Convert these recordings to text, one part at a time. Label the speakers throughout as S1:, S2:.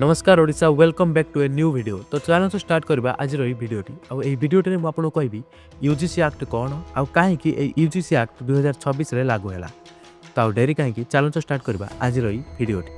S1: नमस्कार Odisha welcome back to a new video. तो चलो स्टार्ट करबा आज रही वीडियोटी आउ वीडियोटे मु आपको कहबी यूजीसी एक्ट कौन आउ कहीं यूजीसी एक्ट 2026 रे लागू हैला। तो डेरी कहीं चलो स्टार्ट करबा आज रही वीडियोटी।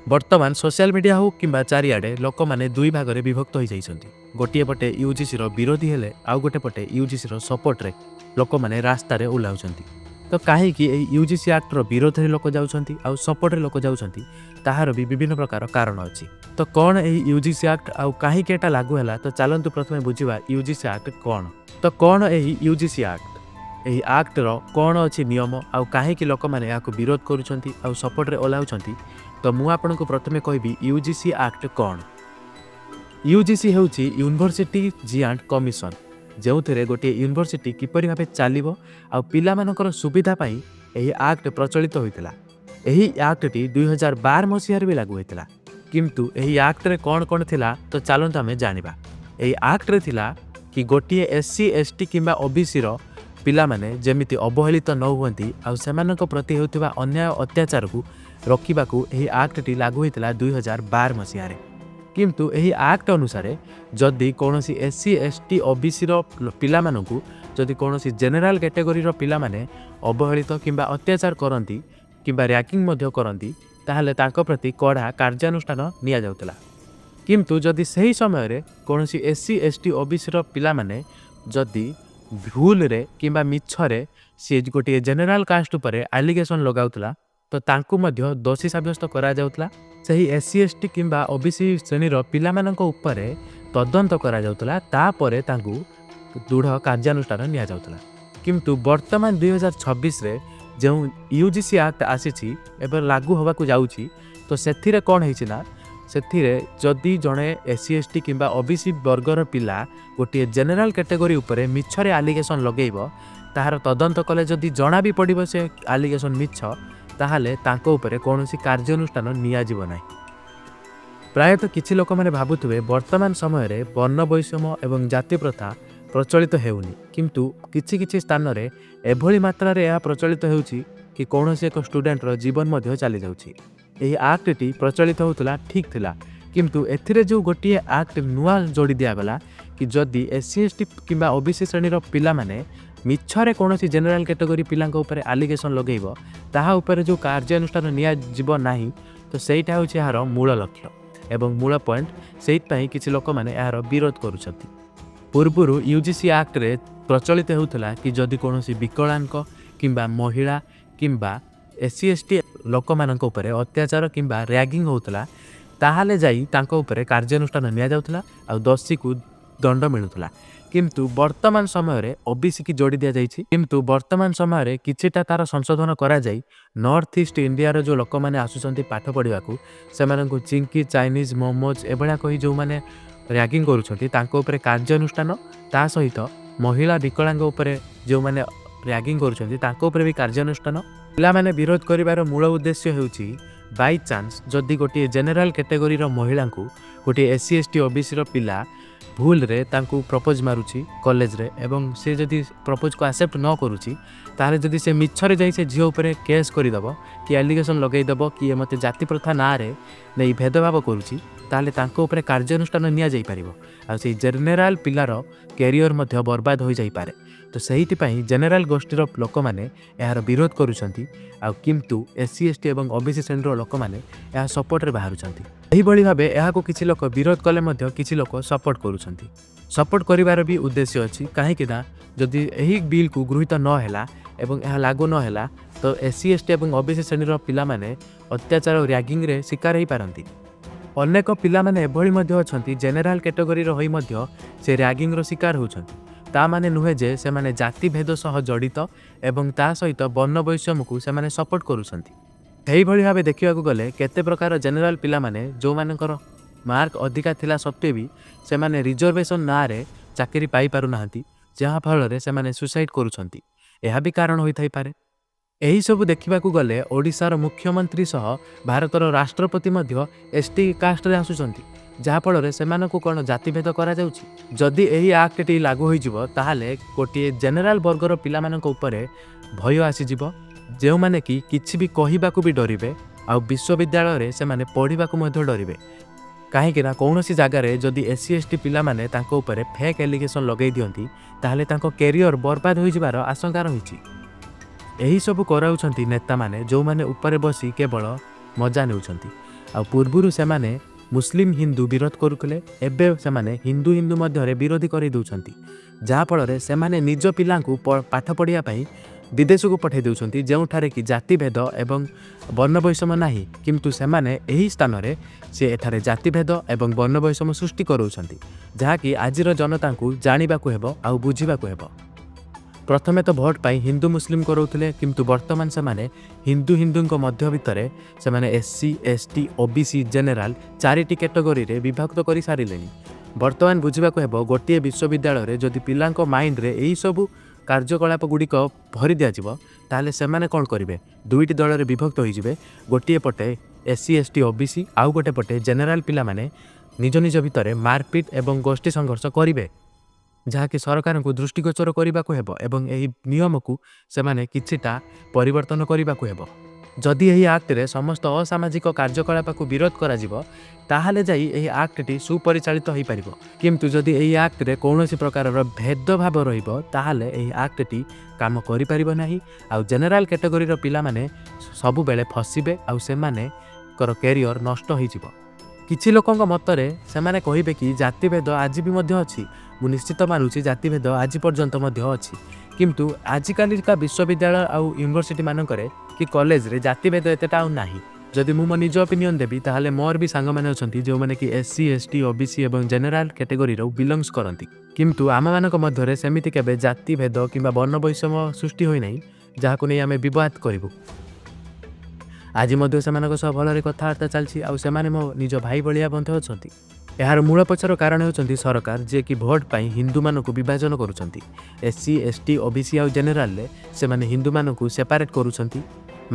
S1: वर्तमान सोशल मीडिया हो किंबा चारिआडे लोक माने दुई भाग में विभक्त हो जाइछन्ति। गोटे पटे यूजीसी रो विरोधी हेले आउ गोटे पटे यूजीसी रो सपोर्ट रे लोक माने रास्ता रे ओलाउछन्ति। तो कहीं यूजीसी एक्ट रो विरोध रे लोक जाउछन्ति आउ सपोर्ट रे लोक जाउछन्ति ताहार भी विभिन्न प्रकार कारण अछि। तो कौन एही यूजीसी एक्ट आउ कहीं एटा लागू हैला तो चलंतु प्रथमे बुझिबा यूजीसी एक्ट कौन। तो कौन एही यूजीसी एक्ट एही एक्ट रो कौन अछि नियम आउ कहीं लोक माने याको विरोध करूछन्ति आउ सपोर्ट रे ओलाउछन्ति। तो मु आपनको प्रथमे कहबी यूजीसी एक्ट कौन। यूजीसी हेउछि यूनिवर्सिटी जी एंड कमिशन जो गोटे यूनिवर्सिटी किपरि भाबे चलिबो आ पिला मानकर सुविधा पाई एही एक्ट प्रचलित होइतिला। एही एक्ट टी 2012 मसीहार भी लागू होइतिला। किंतु एही एक्ट रे कौन थिला तो चलंत आमे जानिबा। एही एक्ट रे थिला कि गोटे एससी एसटी किंबा ओबीसी रो पिला माने जेमिति अवहेलित न हुअंती आ सेमानक प्रति हेउतिबा अन्याय अत्याचार को रोकिबाकू एही एक्ट टी लागू होइतिला 2012 मसीहारे। किंतु एही एक्ट अनुसार जदि कोनोसी एससी एसटी ओबीसी रो पिला मानकू जदि कोनोसी जनरल कैटेगरी रो पिला माने अवहेलित किंबा अत्याचार करंती किंबा रैगिंग मध्य करंती ताहले तांको प्रति कड़ा कार्यानुष्ठान निया जाउतला। किंतु जदि सही समय रे कोनोसी एससी एसटी ओबीसी रो पिला माने जदि भूल रे किंबा मिछरे से गोटे जनरल कास्ट उपरे एलिगेशन लगाउतला तो तांको मध्य दोषी साब्यस्त करा जाउतला। सही एससी एसटी किंबा ओबीसी श्रेणी रो पिला मानक उपरे तदंत करा जाउतला तापरे तांको दृढ़ कार्यानुष्ठान निया जाउतला। किंतु वर्तमान 2026 रे जो यूजीसी एक्ट आसीछि एबे लागू होबा को जाउछि तो सेथिरे कोन हेछि ना सेथिरे जदि जणे एससी एसटी किंबा ओबीसी वर्गर पिला गोटे जनरल कैटेगरी उपरे मिछरे एलिगेशन लगेइबो ताहार तदंत कले जदि जणा भी पड़िबो से एलिगेशन मिछ ताहले तांको उपरे कोनोसी कार्यानुष्ठान निया जीव नाही। प्रायतः किछि लोक माने भाबुथुबे वर्तमान समय रे वर्ण वैषम्य एवं जाति प्रथा प्रचलित हेउनी। किंतु किछि स्थान रे एभली मात्रा रे यह प्रचलित हेउछि कि कोनोसी एक स्टूडेंट रो जीवन मध्य चली जाउछि। एही एक्ट टी प्रचलित होतला ठीक थिला किंतु एथिरे जो गोटे एक्ट नुआ जोड़ी दिया गला कि जदि एससी एसटी किंबा ओबीसी श्रेणी रो पिला माने मिछरे कोनोसी जनरल कैटेगरी पिलांक ऊपर एलिगेशन लगेइबो ताहा ऊपर जो कार्यानुष्ठान निया जीव नाही तो सेइटा होछि यार मूल लक्ष्य एवं मूल पॉइंट। सेइत पई किछि लोक माने यार विरोध करूछथि। पूर्वरु यूजीसी एक्ट रे प्रचलित होउतला कि जदि कोनोसी विकलांग किंबा महिला किंबा एससी एसटी लोक मानक ऊपर अत्याचार किंबा रैगिंग होउतला ताहाले जाई तांको ऊपर कार्यानुष्ठान निया जाउतला आ दोषी को दंड मिलुतला। किंतु वर्तमान समय रे ओबीसी की जोड़ी दिया जाइछि। किंतु वर्तमान समय रे किछिटा तार संशोधन करा जाई नॉर्थ ईस्ट इंडिया रो जो लोक माने आसुचंती पाठ पढिबाकू सेमानकू चिंकी चाइनीज मोमोज एबळा कहि जो माने रैगिंग करूछंती तांको ऊपर कार्यानुष्ठान ता सहित महिला विकलांग ऊपर जो माने रैगिंग करूछंती तांको ऊपर भी कार्यानुष्ठान। पिला माने विरोध करिवार मूल उद्देश्य हेउछि बाय चांस जदि गोटे जनरल कैटेगरी रो महिला को गोटे एससी एसटी ओबीसी रो पिला भूल रे तांको प्रपोज मारुछि कॉलेज रे एवं से जदि प्रपोज को एक्सेप्ट न करूछि तारे जदि से मिछरे जाई से झियो ऊपर केस करि दबो कि एलिगेशन लगै दबो कि मते जाति प्रथा ना रे नै भेदभाव करूछि ताले तांको ऊपर कार्यानुष्ठान निया जाई परिबो आ से जनरल पिलार कैरियर मध्य बर्बाद हो जाई पारे। तो सेहिति पई जनरल गोष्ठीर लोक माने यार विरोध करूछंती आ किंतु एससी एसटी एवं ओबीसी श्रेणीर लोक माने या सपोर्ट रे बाहरुछंती। एही बळी भाबे एहाको किछि लोक विरोध कले मध्य किछि लोक सपोर्ट करूछंती। सपोर्ट करिवार भी उद्देश्य अछि काहे कि ना जदि एही बिल को गृहीत न हैला एवं एहा लागू न हैला तो एससी एसटी एवं ओबीसी श्रेणीर पिला माने अत्याचार और रैगिंग रे शिकार हेई पारंती। अनेक पिला माने एभली मध्य अछंती जनरल कैटेगरी रो होई मध्य से रैगिंग रो शिकार होउछंती। ता माने नुहे जे से माने जाति भेद सह जड़ित एवं ता सहित वर्ण वैषम्य को से माने सपोर्ट करूछंती। एही भली भाबे देखिबाकू गले केते प्रकार जनरल पिला माने जो मानकर मार्क अधिका थिला सत्वे भी से माने रिजर्वेशन ना रे चाकरी पाई पारु नाहंती जहा फल रे से माने सुसाइड करूछंती। एहा भी कारण होई थाई पारे। एही सब देखिबाकू गले ओडिसा रो मुख्यमंत्री सह भारतर राष्ट्रपति मध्य एसटी कास्ट रे आसुचंती जहा फल रे सेमानकू कोन जाति भेद करा जाउची। जदि एही एक्ट टी लागू होई जिवो ताहाले गोटे जनरल वर्गर पिला मानक ऊपर भय आसी जिवो जो माने कि किछि भी कहिबाकू भी डरिबे ଆଉ ବିଶ୍ୱବିଦ୍ୟାଳୟରେ ସେମାନେ ପଢ଼ିବାକୁ ମଧ୍ୟ ଡରିବେ। କାହିଁକିନା କୌଣସି ଜାଗାରେ ଯଦି SC ST ପିଲାମାନେ ତାଙ୍କ ଉପରେ ଫେକ୍ ଏଲିଗେସନ୍ ଲଗାଇ ଦିଅନ୍ତି ତାହେଲେ ତାଙ୍କ କ୍ୟାରିୟର ବର୍ବାଦ ହୋଇଯିବାର ଆଶଙ୍କା ରହିଛି। ଏହିସବୁ କରାଉଛନ୍ତି ନେତାମାନେ ଯେଉଁମାନେ ଉପରେ ବସି କେବଳ ମଜା ନେଉଛନ୍ତି। ଆଉ ପୂର୍ବରୁ ସେମାନେ ମୁସଲିମ ହିନ୍ଦୁ ବିରୋଧ କରୁଥିଲେ, ଏବେ ସେମାନେ ହିନ୍ଦୁ ହିନ୍ଦୁ ମଧ୍ୟରେ ବିରୋଧୀ କରିଦେଉଛନ୍ତି। ଯାହାଫଳରେ ସେମାନେ ନିଜ ପିଲାଙ୍କୁ ପାଠ ପଢ଼ିବା ପାଇଁ ବିଦେଶକୁ ପଠାଇ ଦେଉଛନ୍ତି, ଯେଉଁଠାରେ କି ଜାତିଭେଦ ଏବଂ ବର୍ଣ୍ଣବୈଷମ୍ୟ ନାହିଁ, କିନ୍ତୁ ସେମାନେ ଏହି ସ୍ଥାନରେ ଏଠାରେ ଜାତିଭେଦ ଏବଂ ବର୍ଣ୍ଣବୈଷମ୍ୟ ସୃଷ୍ଟି କରାଉଛନ୍ତି, ଯାହାକି ଆଜିର ଜନତାଙ୍କୁ ଜାଣିବାକୁ ହେବ ଆଉ ବୁଝିବାକୁ ହେବ। ପ୍ରଥମେ ତ ଭୋଟ ପାଇଁ ହିନ୍ଦୁ ମୁସଲିମ କରାଉଥିଲେ, କିନ୍ତୁ ବର୍ତ୍ତମାନ ସେମାନେ ହିନ୍ଦୁ ହିନ୍ଦୁଙ୍କ ମଧ୍ୟ ଭିତରେ ସେମାନେ SC ST OBC ଜେନେରାଲ 4ଟି କ୍ୟାଟେଗୋରୀରେ ବିଭକ୍ତ କରିସାରିଲେଣି। ବର୍ତ୍ତମାନ ବୁଝିବାକୁ ହେବ ଗୋଟିଏ ବିଶ୍ୱବିଦ୍ୟାଳୟରେ ଯଦି ପିଲାଙ୍କ ମାଇଣ୍ଡରେ ଏହିସବୁ କାର୍ଯ୍ୟକଳାପ ଗୁଡ଼ିକ ଭରି ଦିଆଯିବ ତାହେଲେ ସେମାନେ କ'ଣ କରିବେ? 2ଟି ଦଳରେ ବିଭକ୍ତ ହୋଇଯିବେ। ଗୋଟିଏ ପଟେ SC ST OBC ଆଉ ଗୋଟେ ପଟେ ଜେନେରାଲ ପିଲାମାନେ ନିଜ ନିଜ ଭିତରେ ମାରପିଟ ଏବଂ ଗୋଷ୍ଠୀ ସଂଘର୍ଷ କରିବେ, ଯାହାକି ସରକାରଙ୍କୁ ଦୃଷ୍ଟିଗୋଚର କରିବାକୁ ହେବ ଏବଂ ଏହି ନିୟମକୁ ସେମାନେ କିଛିଟା ପରିବର୍ତ୍ତନ କରିବାକୁ ହେବ। ଯଦି ଏହି ଆକ୍ଟରେ ସମସ୍ତ ଅସାମାଜିକ କାର୍ଯ୍ୟକଳାପକୁ ବିରୋଧ କରାଯିବ ତାହେଲେ ଯାଇ ଏହି ଆକ୍ଟଟି ସୁପରିଚାଳିତ ହୋଇପାରିବ। କିନ୍ତୁ ଯଦି ଏହି ଆକ୍ଟରେ କୌଣସି ପ୍ରକାରର ଭେଦଭାବ ରହିବ ତାହେଲେ ଏହି ଆକ୍ଟଟି କାମ କରିପାରିବ ନାହିଁ। ଆଉ ଜେନେରାଲ କ୍ୟାଟେଗୋରୀର ପିଲାମାନେ ସବୁବେଳେ ଫସିବେ ଆଉ ସେମାନଙ୍କର କ୍ୟାରିୟର ନଷ୍ଟ ହୋଇଯିବ। କିଛି ଲୋକଙ୍କ ମତରେ ସେମାନେ କହିବେ କି ଜାତିଭେଦ ଆଜି ବି ମଧ୍ୟ ଅଛି। ମୁଁ ନିଶ୍ଚିତ ମାନୁଛି ଜାତିଭେଦ ଆଜି ପର୍ଯ୍ୟନ୍ତ ମଧ୍ୟ ଅଛି, କିନ୍ତୁ ଆଜିକାଲିକା ବିଶ୍ୱବିଦ୍ୟାଳୟ ଆଉ ୟୁନିଭର୍ସିଟି ମାନଙ୍କରେ କି କଲେଜରେ ଜାତିଭେଦ ଏତେଟା ଆଉ ନାହିଁ। ଯଦି ମୁଁ ମୋ ନିଜ ଓପିନିଅନ ଦେବି ତାହେଲେ ମୋର ବି ସାଙ୍ଗମାନେ ଅଛନ୍ତି ଯେଉଁମାନେ କି SC ST OBC ଏବଂ ଜେନେରାଲ କ୍ୟାଟେଗୋରୀର ବିଲଙ୍ଗସ୍ କରନ୍ତି, କିନ୍ତୁ ଆମମାନଙ୍କ ମଧ୍ୟରେ ସେମିତି କେବେ ଜାତିଭେଦ କିମ୍ବା ବର୍ଣ୍ଣବୈଷମ୍ୟ ସୃଷ୍ଟି ହୋଇନାହିଁ ଯାହାକୁ ନେଇ ଆମେ ବିବାଦ କରିବୁ। ଆଜି ମଧ୍ୟ ସେମାନଙ୍କ ସହ ଭଲରେ କଥାବାର୍ତ୍ତା ଚାଲିଛି ଆଉ ସେମାନେ ମୋ ନିଜ ଭାଇ ଭଳିଆ ମଧ୍ୟ ଅଛନ୍ତି। ଏହାର ମୂଳ ପଛର କାରଣ ହେଉଛନ୍ତି ସରକାର, ଯିଏକି ଭୋଟ ପାଇଁ ହିନ୍ଦୁମାନଙ୍କୁ ବିଭାଜନ କରୁଛନ୍ତି। SC ST OBC ଆଉ ଜେନେରାଲରେ ସେମାନେ ହିନ୍ଦୁମାନଙ୍କୁ ସେପାରେଟ୍ କରୁଛନ୍ତି।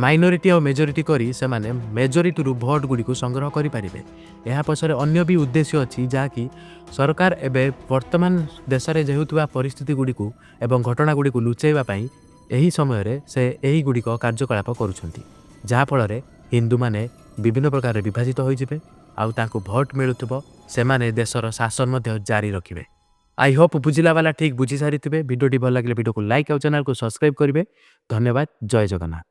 S1: ମାଇନରିଟି ଆଉ ମେଜରିଟି କରି ସେମାନେ ମେଜରିଟିରୁ ଭୋଟ ଗୁଡ଼ିକୁ ସଂଗ୍ରହ କରିପାରିବେ। ଏହା ପଛରେ ଅନ୍ୟ ବି ଉଦ୍ଦେଶ୍ୟ ଅଛି, ଯାହାକି ସରକାର ଏବେ ବର୍ତ୍ତମାନ ଦେଶରେ ହେଉଥିବା ପରିସ୍ଥିତି ଗୁଡ଼ିକୁ ଏବଂ ଘଟଣା ଗୁଡ଼ିକୁ ଲୁଚାଇବା ପାଇଁ ଏହି ସମୟରେ ସେ ଏହିଗୁଡ଼ିକ କାର୍ଯ୍ୟକଳାପ କରୁଛନ୍ତି, ଯାହାଫଳରେ ହିନ୍ଦୁମାନେ ବିଭିନ୍ନ ପ୍ରକାରରେ ବିଭାଜିତ ହୋଇଯିବେ ଆଉ ତାଙ୍କୁ ଭୋଟ ମିଳୁଥିବ, ସେମାନେ ଦେଶର ଶାସନ ମଧ୍ୟ ଜାରି ରଖିବେ। ଆଇ ହୋପ୍ ବୁଝିଲା ବାଲା ଠିକ୍ ବୁଝି ସାରିଥିବେ। ଭିଡ଼ିଓଟି ଭଲ ଲାଗିଲେ ଭିଡ଼ିଓକୁ ଲାଇକ୍ ଆଉ ଚ୍ୟାନେଲକୁ ସବସ୍କ୍ରାଇବ୍ କରିବେ। ଧନ୍ୟବାଦ। ଜୟ ଜଗନ୍ନାଥ।